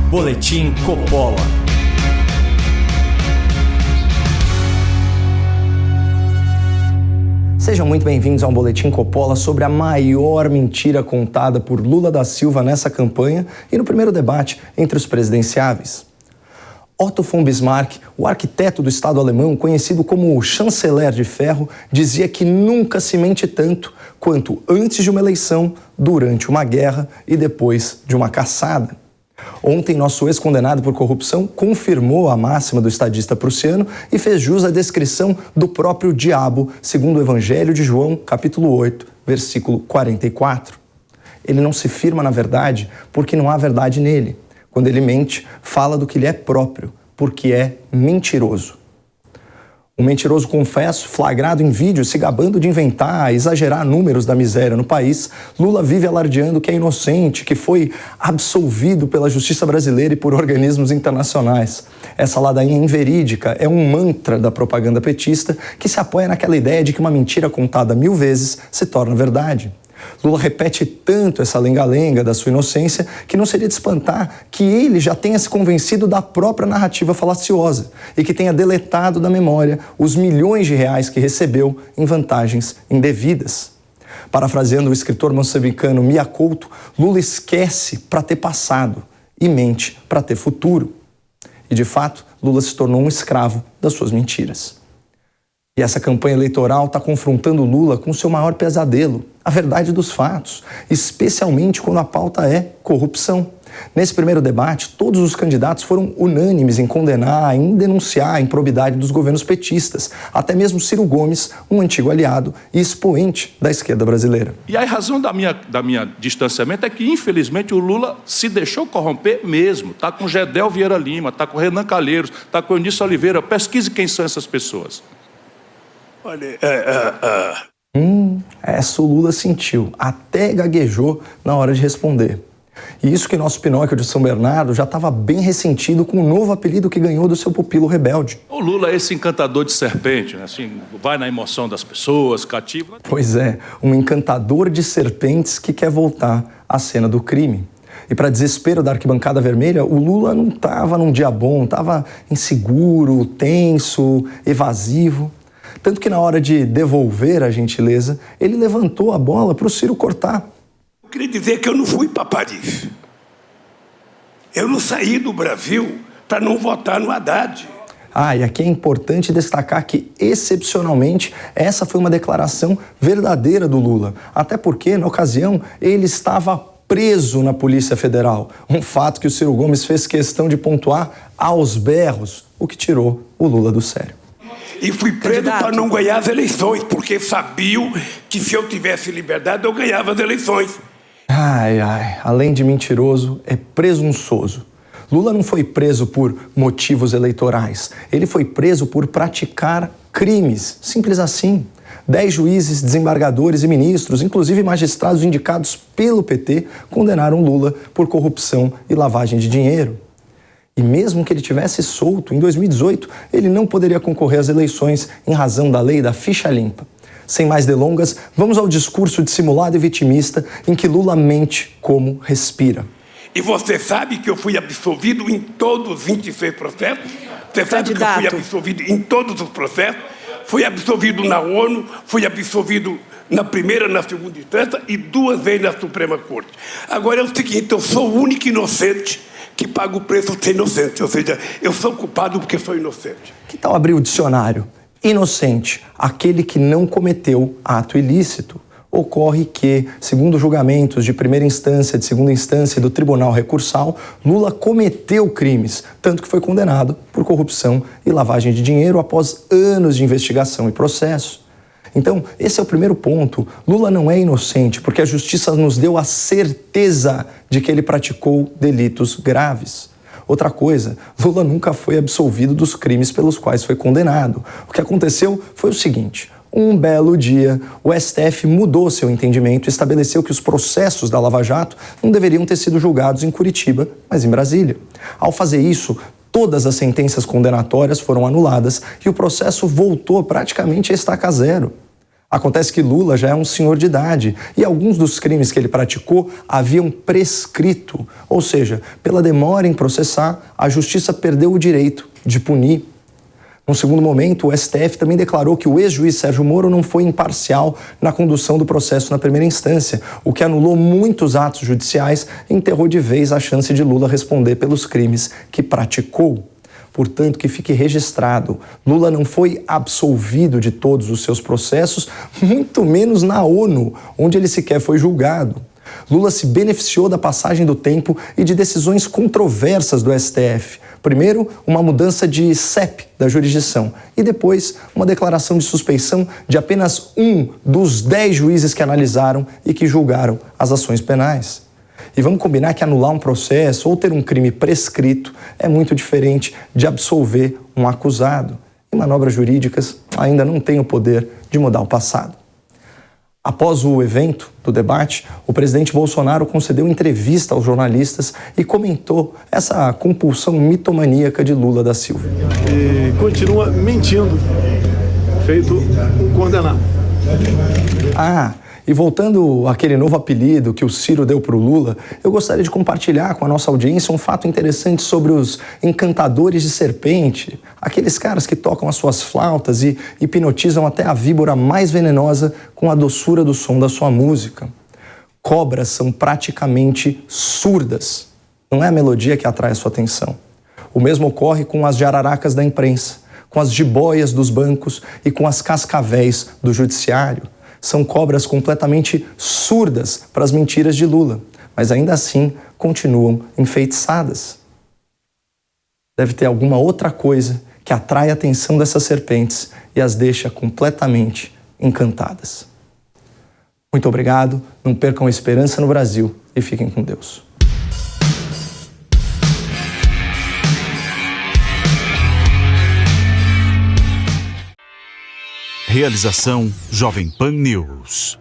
Boletim Coppola. Sejam muito bem-vindos a um Boletim Coppola sobre a maior mentira contada por Lula da Silva nessa campanha e no primeiro debate entre os presidenciáveis. Otto von Bismarck, o arquiteto do Estado alemão, conhecido como o chanceler de ferro, dizia que nunca se mente tanto quanto antes de uma eleição, durante uma guerra e depois de uma caçada. Ontem, nosso ex-condenado por corrupção confirmou a máxima do estadista prussiano e fez jus à descrição do próprio diabo, segundo o Evangelho de João, capítulo 8, versículo 44. Ele não se firma na verdade porque não há verdade nele. Quando ele mente, fala do que lhe é próprio, porque é mentiroso. Um mentiroso confesso, flagrado em vídeo, se gabando de inventar, exagerar números da miséria no país, Lula vive alardeando que é inocente, que foi absolvido pela justiça brasileira e por organismos internacionais. Essa ladainha inverídica é um mantra da propaganda petista que se apoia naquela ideia de que uma mentira contada 1000 vezes se torna verdade. Lula repete tanto essa lenga-lenga da sua inocência que não seria de espantar que ele já tenha se convencido da própria narrativa falaciosa e que tenha deletado da memória os milhões de reais que recebeu em vantagens indevidas. Parafraseando o escritor moçambicano Mia Couto, Lula esquece para ter passado e mente para ter futuro. E, de fato, Lula se tornou um escravo das suas mentiras. E essa campanha eleitoral está confrontando Lula com o seu maior pesadelo, a verdade dos fatos, especialmente quando a pauta é corrupção. Nesse primeiro debate, todos os candidatos foram unânimes em condenar, em denunciar a improbidade dos governos petistas, até mesmo Ciro Gomes, um antigo aliado e expoente da esquerda brasileira. E a razão da minha distanciamento é que, infelizmente, o Lula se deixou corromper mesmo. Está com Gedel Vieira Lima, está com Renan Calheiros, está com Eunice Oliveira. Pesquise quem são essas pessoas. Olha, Essa o Lula sentiu, até gaguejou na hora de responder. E isso que nosso Pinóquio de São Bernardo já estava bem ressentido com o novo apelido que ganhou do seu pupilo rebelde. O Lula é esse encantador de serpente, né? Assim, vai na emoção das pessoas, cativa. Pois é, um encantador de serpentes que quer voltar à cena do crime. E para desespero da arquibancada vermelha, o Lula não estava num dia bom, estava inseguro, tenso, evasivo. Tanto que na hora de devolver a gentileza, ele levantou a bola para o Ciro cortar. eu queria dizer que eu não fui para Paris. Eu não saí do Brasil para não votar no Haddad. E aqui é importante destacar que, excepcionalmente, essa foi uma declaração verdadeira do Lula. Até porque, na ocasião, ele estava preso na Polícia Federal. Um fato que o Ciro Gomes fez questão de pontuar aos berros, o que tirou o Lula do sério. E fui preso para não ganhar as eleições, porque sabiam que se eu tivesse liberdade, eu ganhava as eleições. Além de mentiroso, é presunçoso. Lula não foi preso por motivos eleitorais. Ele foi preso por praticar crimes. Simples assim. 10 juízes, desembargadores e ministros, inclusive magistrados indicados pelo PT, condenaram Lula por corrupção e lavagem de dinheiro. E mesmo que ele tivesse solto, em 2018, ele não poderia concorrer às eleições em razão da lei da ficha limpa. Sem mais delongas, vamos ao discurso dissimulado e vitimista em que Lula mente como respira. E você sabe que eu fui absolvido em todos os 26 processos? Você sabe que eu fui absolvido em todos os processos? Fui absolvido na ONU, fui absolvido na primeira, na segunda instância e 2 vezes na Suprema Corte. Agora é o seguinte, eu sou o único inocente que paga o preço de ser inocente, ou seja, eu sou culpado porque sou inocente. Que tal abrir o dicionário? Inocente, aquele que não cometeu ato ilícito. Ocorre que, segundo julgamentos de primeira instância, de segunda instância e do Tribunal Recursal, Lula cometeu crimes, tanto que foi condenado por corrupção e lavagem de dinheiro após anos de investigação e processo. Então, esse é o primeiro ponto. Lula não é inocente, porque a justiça nos deu a certeza de que ele praticou delitos graves. Outra coisa, Lula nunca foi absolvido dos crimes pelos quais foi condenado. O que aconteceu foi o seguinte: um belo dia, o STF mudou seu entendimento e estabeleceu que os processos da Lava Jato não deveriam ter sido julgados em Curitiba, mas em Brasília. Ao fazer isso, todas as sentenças condenatórias foram anuladas e o processo voltou praticamente a estaca zero. Acontece que Lula já é um senhor de idade e alguns dos crimes que ele praticou haviam prescrito, ou seja, pela demora em processar, a justiça perdeu o direito de punir. Num segundo momento, o STF também declarou que o ex-juiz Sérgio Moro não foi imparcial na condução do processo na primeira instância, o que anulou muitos atos judiciais e enterrou de vez a chance de Lula responder pelos crimes que praticou. Portanto, que fique registrado, Lula não foi absolvido de todos os seus processos, muito menos na ONU, onde ele sequer foi julgado. Lula se beneficiou da passagem do tempo e de decisões controversas do STF. Primeiro, uma mudança de CEP da jurisdição e depois uma declaração de suspeição de apenas um dos 10 juízes que analisaram e que julgaram as ações penais. E vamos combinar que anular um processo ou ter um crime prescrito é muito diferente de absolver um acusado. E manobras jurídicas ainda não têm o poder de mudar o passado. Após o evento do debate, o presidente Bolsonaro concedeu entrevista aos jornalistas e comentou essa compulsão mitomaníaca de Lula da Silva. E continua mentindo, feito um condenado. E voltando àquele novo apelido que o Ciro deu para o Lula, eu gostaria de compartilhar com a nossa audiência um fato interessante sobre os encantadores de serpente, aqueles caras que tocam as suas flautas e hipnotizam até a víbora mais venenosa com a doçura do som da sua música. Cobras são praticamente surdas. Não é a melodia que atrai a sua atenção. O mesmo ocorre com as jararacas da imprensa, com as jiboias dos bancos e com as cascavéis do judiciário. São cobras completamente surdas para as mentiras de Lula, mas ainda assim continuam enfeitiçadas. Deve ter alguma outra coisa que atrai a atenção dessas serpentes e as deixa completamente encantadas. Muito obrigado, não percam a esperança no Brasil e fiquem com Deus. Realização Jovem Pan News.